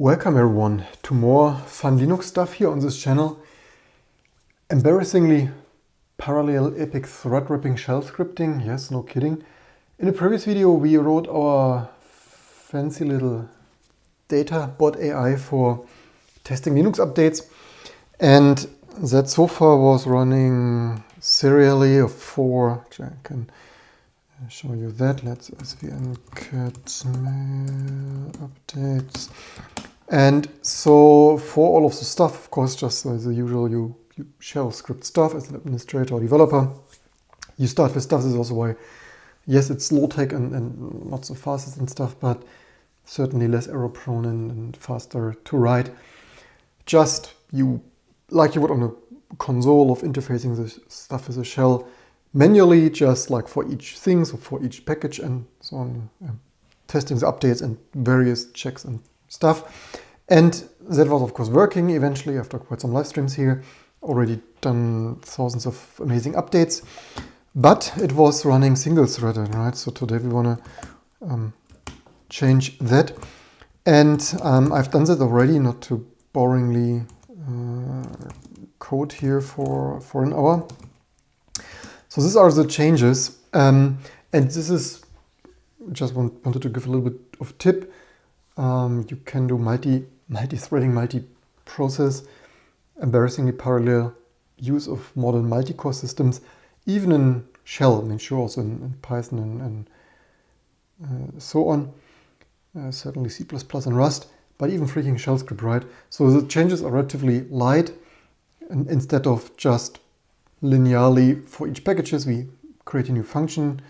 Welcome everyone to more fun Linux stuff here on this channel. Embarrassingly parallel epic thread ripping shell scripting, yes, no kidding. In a previous video we wrote our fancy little data bot AI for testing Linux updates, and that so far was running serially for, I can show you that. Let's svn cat mail updates. And so for all of the stuff, of course, just as the usual, you shell script stuff as an administrator or developer. You start with stuff. This is also why, yes, it's low tech and not so fast and stuff, but certainly less error prone and faster to write. Just like you would on a console of interfacing the stuff with a shell manually, just like for each thing, so for each package and so on, testing the updates and various checks and stuff. And that was of course working eventually after quite some live streams here. Already done thousands of amazing updates, but it was running single threaded, right? So today we want to change that. And I've done that already, not to boringly code here for an hour. So these are the changes, and this is, just wanted to give a little bit of tip. You can do multi-threading, multi-process, embarrassingly parallel use of modern multi-core systems, even in shell, I mean sure also in Python and so on, certainly C++ and Rust, but even freaking shell script, right? So the changes are relatively light, and instead of just linearly for each packages, we create a new function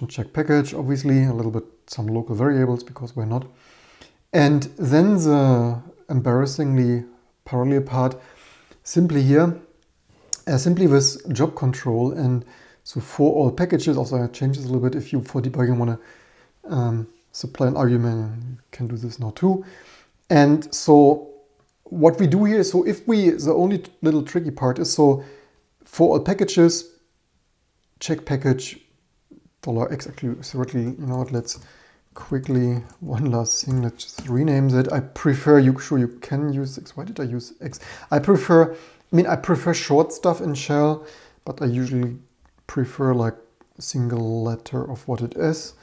check package, obviously, a little bit some local variables because why not? And then the embarrassingly parallel part, simply here, simply with job control. And so for all packages, also it changes a little bit. If you for debugging want to supply an argument, you can do this now too. And so what we do here, so if the only little tricky part is, so for all packages, check package $x, actually theoretically, you know what, let's quickly, one last thing, let's just rename that. I prefer, you can use X. Why did I use X? I prefer short stuff in shell, but I usually prefer like a single letter of what it is.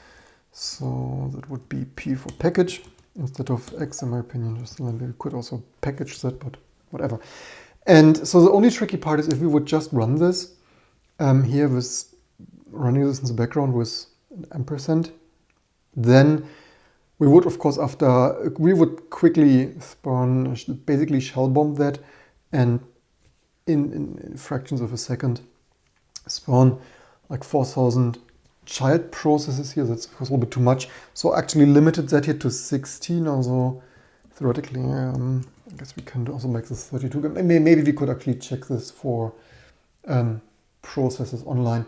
So that would be P for package instead of X in my opinion. Just we could also package that, but whatever. And so the only tricky part is if we would just run this here with running this in the background with an ampersand, then we would, of course, we would quickly spawn, basically shell bomb that, and in fractions of a second spawn like 4,000 child processes here. That's of course a little bit too much. So actually limited that here to 16, although theoretically, I guess we can also make this 32. Maybe we could actually check this for processes online.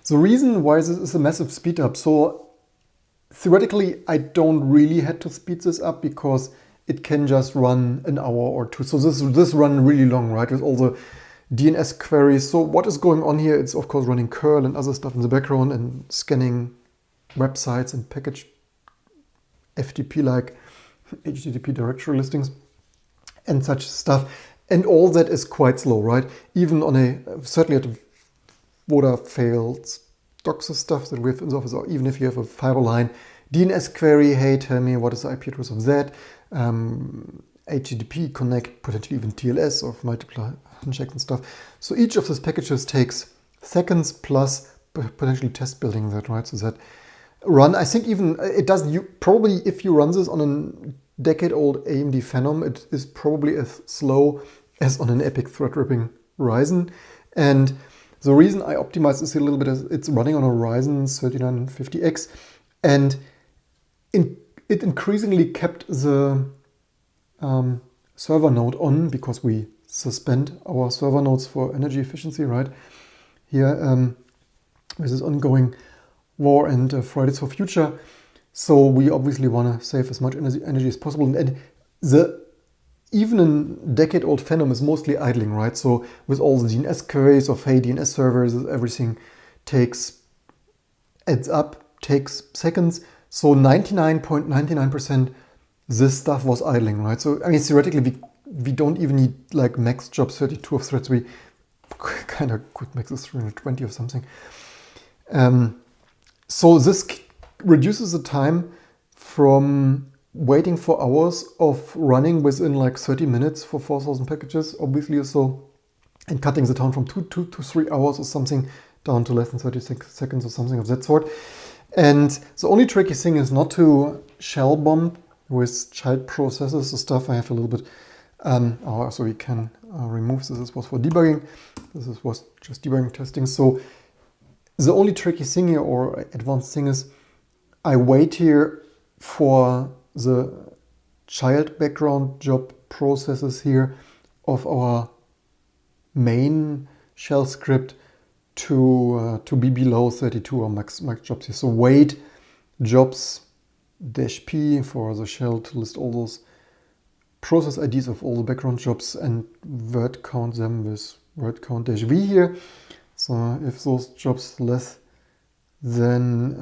The reason why this is a massive speed up, so theoretically I don't really have to speed this up because it can just run an hour or two. So this run really long, right, with all the DNS queries. So what is going on here? It's of course running curl and other stuff in the background and scanning websites and package FTP like HTTP directory listings and such stuff. And all that is quite slow, right? Even on certainly at the Voda fails Doxer stuff that we have in the office, or even if you have a fiber line, DNS query, hey, tell me what is the IP address of that, HTTP connect, potentially even TLS or multiple unchecked and stuff. So each of these packages takes seconds plus potentially test building that, right? So that run, I think even it does, probably if you run this on a decade-old AMD Phenom, it is probably as slow as on an epic thread-ripping Ryzen. And the reason I optimized this a little bit is it's running on a Ryzen 3950X, and it increasingly kept the server node on because we suspend our server nodes for energy efficiency, right? Here, with this ongoing war and Fridays for Future. So we obviously want to save as much energy as possible. And even a decade-old Phenom is mostly idling, right? So with all the DNS queries of, hey, DNS servers, everything adds up, takes seconds. So 99.99% this stuff was idling, right? So, I mean, theoretically, we don't even need like max jobs 32 of threads. We kind of could make this 320 or something. So this reduces the time from waiting for hours of running within like 30 minutes for 4,000 packages, obviously, or so, and cutting the time from 2 to 3 hours or something down to less than 36 seconds or something of that sort. And the only tricky thing is not to shell bomb with child processes. The stuff I have a little bit, so we can remove this. This was for debugging. This was just debugging testing. So the only tricky thing here, or advanced thing, is I wait here for the child background job processes here of our main shell script to be below 32 or max jobs here. So wait jobs -p for the shell to list all those process IDs of all the background jobs and word count them with word count -v here. So if those jobs less than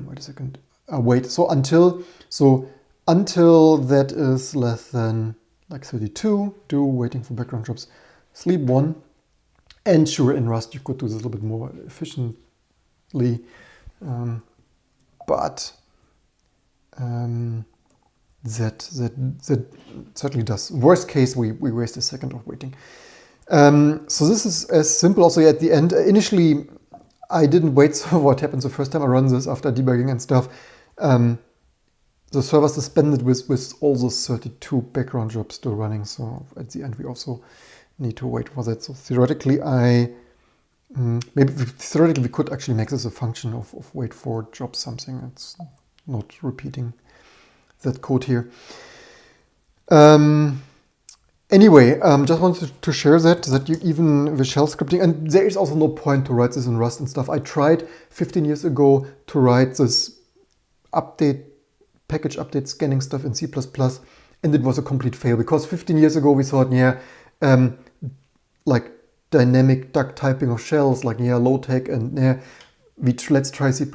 wait a second. Wait. So until that is less than like 32, do waiting for background jobs sleep 1. And sure, in Rust you could do this a little bit more efficiently, but that certainly does. Worst case, we waste a second of waiting. So this is as simple. Also at the end, initially I didn't wait. So what happens the first time I run this after debugging and stuff? The server suspended with all those 32 background jobs still running. So at the end we also need to wait for that. So theoretically, theoretically we could actually make this a function of wait for job something. It's not repeating that code here. Anyway, just wanted to share that you even with shell scripting, and there is also no point to write this in Rust and stuff. I tried 15 years ago to write this package update scanning stuff in C++, and it was a complete fail because 15 years ago we thought, like dynamic duck typing of shells, like low tech, and let's try C++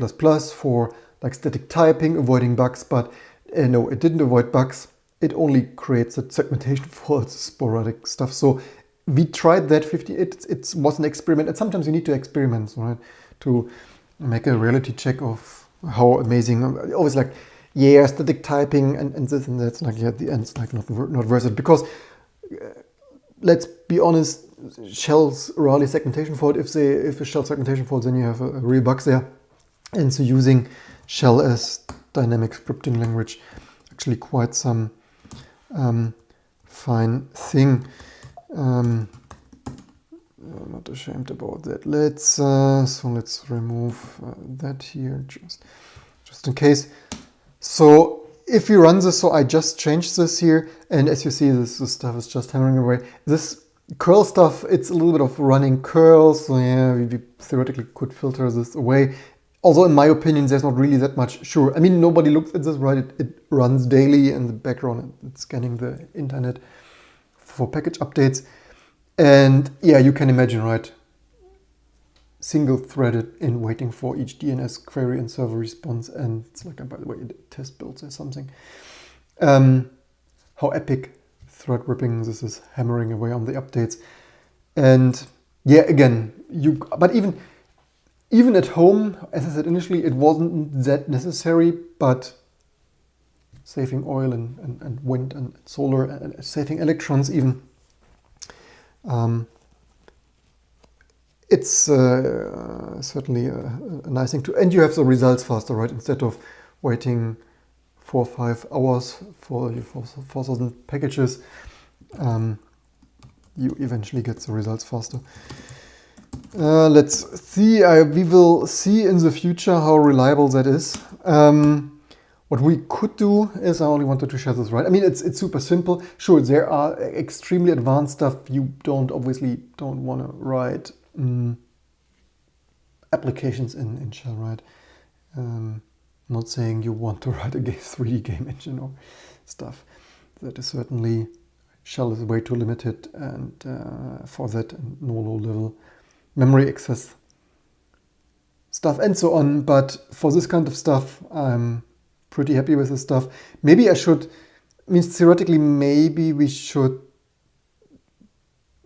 for like static typing, avoiding bugs, but no, it didn't avoid bugs. It only creates that segmentation for sporadic stuff. So we tried that 50. It was an experiment, and sometimes you need to experiment, right, to make a reality check of how amazing. Always like, static typing and this and that's like at the end it's like not worth it, because let's be honest, shells rarely segmentation fault. If a shell segmentation fault, then you have a real bug there. And so using shell as dynamic scripting language actually quite some fine thing. I'm not ashamed about that. Let's remove that here just in case. So if we run this, so I just changed this here, and as you see, this stuff is just hammering away. This curl stuff, it's a little bit of running curls, so we theoretically could filter this away. Although in my opinion, there's not really that much. Sure, I mean, nobody looks at this, right? It runs daily in the background, it's scanning the internet for package updates. And you can imagine, right? Single threaded in waiting for each DNS query and server response, and it's like, by the way, test builds or something. How epic thread ripping this is, hammering away on the updates. And again, but even at home, as I said initially, it wasn't that necessary, but saving oil and wind and solar and saving electrons even, it's certainly a nice thing to, and you have the results faster, right? Instead of waiting 4 or 5 hours for 4,000 packages, you eventually get the results faster. Let's see, we will see in the future how reliable that is. What we could do is, I only wanted to share this, right? I mean, it's super simple. Sure, there are extremely advanced stuff you obviously don't want to write applications in shell, right? I'm not saying you want to write a 3D game engine or stuff. That is certainly, shell is way too limited, and for that, and no low-level memory access stuff and so on. But for this kind of stuff, I'm pretty happy with this stuff. Maybe I should means theoretically maybe we should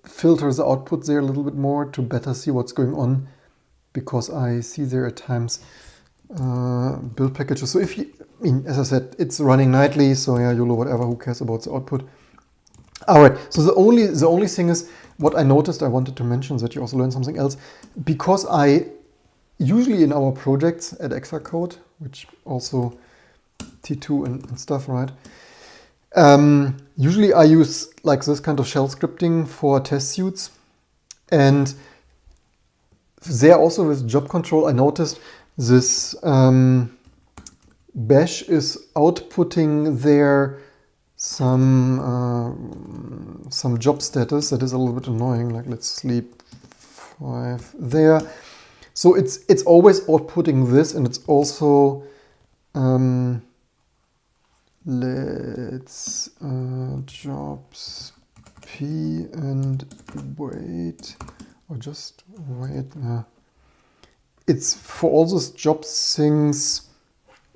filter the output there a little bit more to better see what's going on, because I see there at times build packages. So if you, I mean, as I said, it's running nightly, so yeah, YOLO, whatever, who cares about the output. All right, so the only thing is what I noticed, I wanted to mention that you also learn something else, because I usually in our projects at Exacode, which also T2 and stuff, right? Usually I use like this kind of shell scripting for test suits, and there also with job control I noticed this bash is outputting there some job status that is a little bit annoying, like let's sleep 5 there. So it's always outputting this, and it's also let's jobs p and wait, or just wait. It's for all those job things.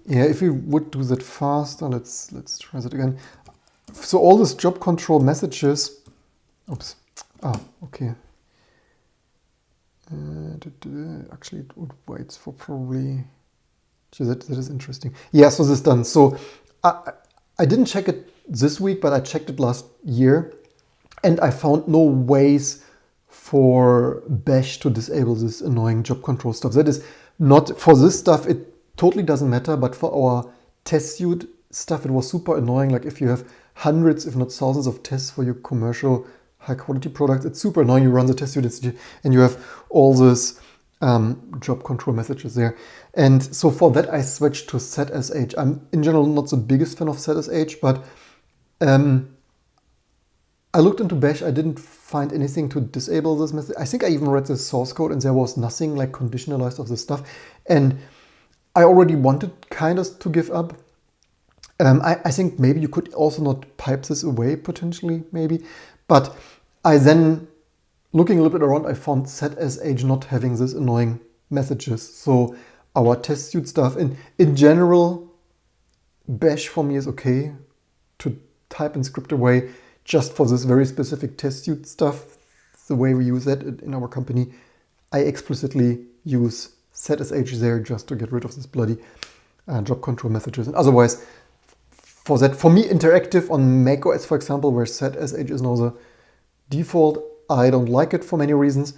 Yeah, if we would do that faster, let's try that again. So all these job control messages. Oops. Ah, okay. Actually, it would wait for probably. That is interesting. Yeah, so this is done. So I didn't check it this week, but I checked it last year, and I found no ways for Bash to disable this annoying job control stuff. That is not for this stuff. It totally doesn't matter, but for our test suite stuff, it was super annoying. Like if you have hundreds, if not thousands of tests for your commercial high quality products, it's super annoying. You run the test suite and you have all this job control messages there. And so for that, I switched to ZSH. I'm in general not the biggest fan of ZSH, but I looked into Bash. I didn't find anything to disable this message. I think I even read the source code and there was nothing like conditionalized of this stuff. And I already wanted kind of to give up. I think maybe you could also not pipe this away potentially, maybe. But I then, looking a little bit around, I found ZSH not having this annoying messages. So our test suite stuff, in general, Bash for me is okay to type and script away. Just for this very specific test suite stuff, the way we use that in our company, I explicitly use ZSH there just to get rid of this bloody job control messages. And otherwise, for that, for me, interactive on macOS, for example, where ZSH is now the default, I don't like it for many reasons.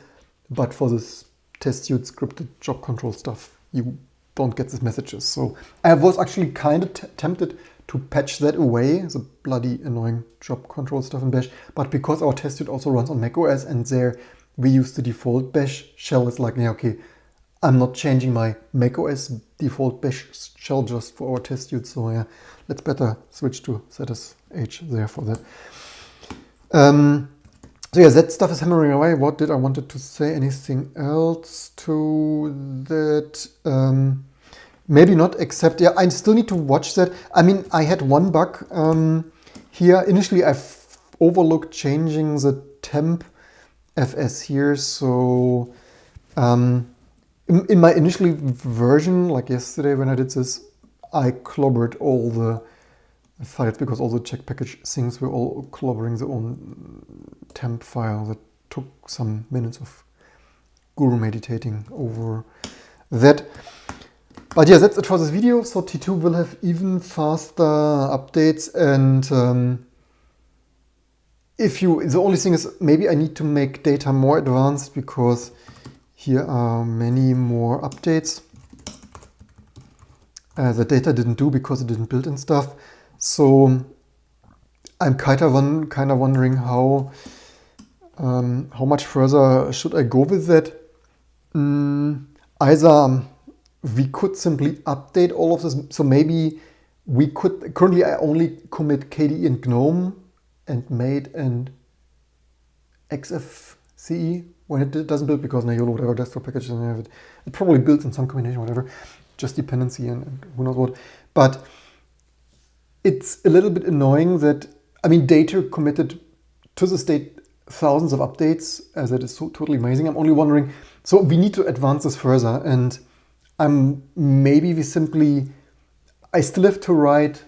But for this test suite scripted job control stuff, you don't get these messages. So I was actually kind of tempted to patch that away, the bloody annoying job control stuff in Bash. But because our test suite also runs on macOS and there we use the default Bash shell, it's like, yeah, okay, I'm not changing my macOS default Bash shell just for our test suite. So yeah, let's better switch to ZSH there for that. So yeah, that stuff is hammering away. What did I wanted to say? Anything else to that? Maybe not, except, yeah, I still need to watch that. I mean, I had one bug here. Initially, I overlooked changing the temp FS here. So in my initial version, like yesterday when I did this, I clobbered all the files because all the check package things were all clobbering their own temp file. That took some minutes of guru meditating over that. But yeah, that's it for this video. So T2 will have even faster updates, and the only thing is maybe I need to make data more advanced because here are many more updates. The data didn't do because it didn't build in stuff. So I'm kind of wondering how much further should I go with that. Either we could simply update all of this. So maybe we could, currently I only commit KDE and GNOME and Mate and XFCE when it doesn't build, because YOLO, whatever desktop package doesn't have it. It probably builds in some combination, whatever, just dependency and who knows what. But it's a little bit annoying that, I mean, data committed to the state thousands of updates, as that is so totally amazing. I'm only wondering, so we need to advance this further, and maybe I still have to write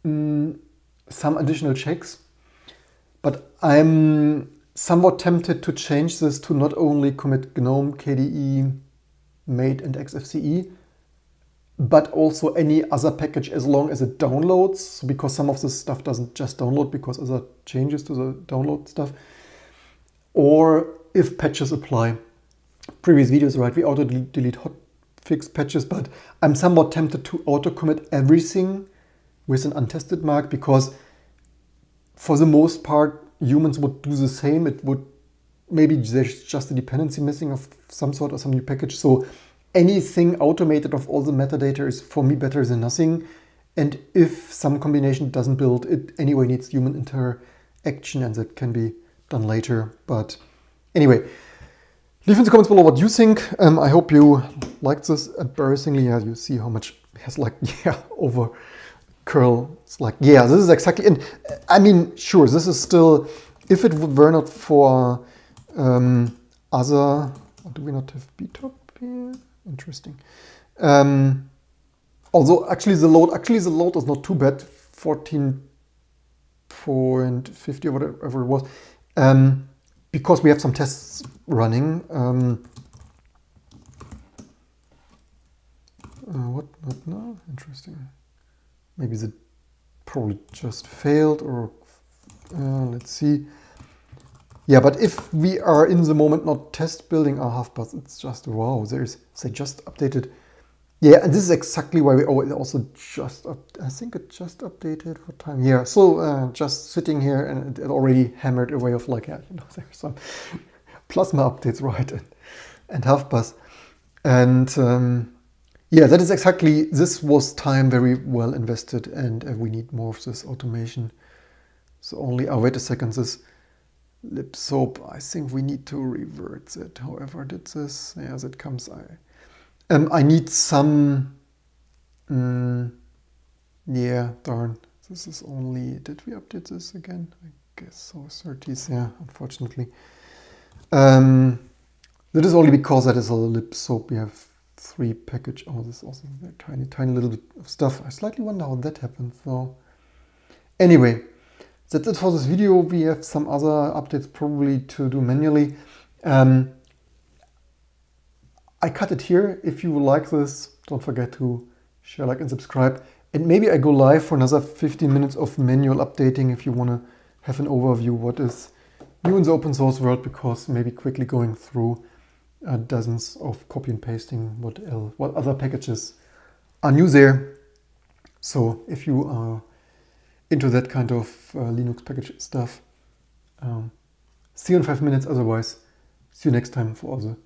some additional checks, but I'm somewhat tempted to change this to not only commit GNOME, KDE, mate and XFCE, but also any other package as long as it downloads, so because some of this stuff doesn't just download because other changes to the download stuff, or if patches apply. Previous videos, right, we auto delete hotfix patches, but I'm somewhat tempted to auto commit everything with an untested mark, because for the most part humans would do the same. It would, maybe there's just a dependency missing of some sort or some new package, so anything automated of all the metadata is for me better than nothing. And if some combination doesn't build, it anyway needs human interaction, and that can be done later. But anyway, leave in the comments below what you think. I hope you liked this. Embarrassingly, yeah, you see how much it has, like, yeah, over curl. It's like, yeah, this is exactly, and I mean, sure, this is still, if it were not for other, do we not have btop here? Interesting. Although actually the load is not too bad, 14.50 or whatever it was, because we have some tests running. What now? Interesting. Maybe that probably just failed, or let's see. Yeah, but if we are in the moment not test building our HuffBuzz, it's just, wow, they just updated. Yeah, and this is exactly why we also just, I think it just updated, what time? Yeah, so just sitting here, and it already hammered away of, like, yeah, you know, there's some Plasma updates, right, and HuffBuzz. And yeah, that is exactly, this was time very well invested, and we need more of this automation. So only, oh, wait a second, this libsoap, I think we need to revert that. However, did this? Yeah, that comes. I need some. Yeah, darn. This is only. Did we update this again? I guess so. 30s. Yeah, unfortunately. That is only because that is a libsoap. We have 3 package. Oh, this is also a tiny little bit of stuff. I slightly wonder how that happened. So, anyway. That's it for this video. We have some other updates probably to do manually. I cut it here. If you like this, don't forget to share, like, and subscribe. And maybe I go live for another 15 minutes of manual updating if you want to have an overview what is new in the open source world, because maybe quickly going through dozens of copy and pasting what other packages are new there. So if you are into that kind of Linux package stuff, see you in 5 minutes. Otherwise, see you next time for other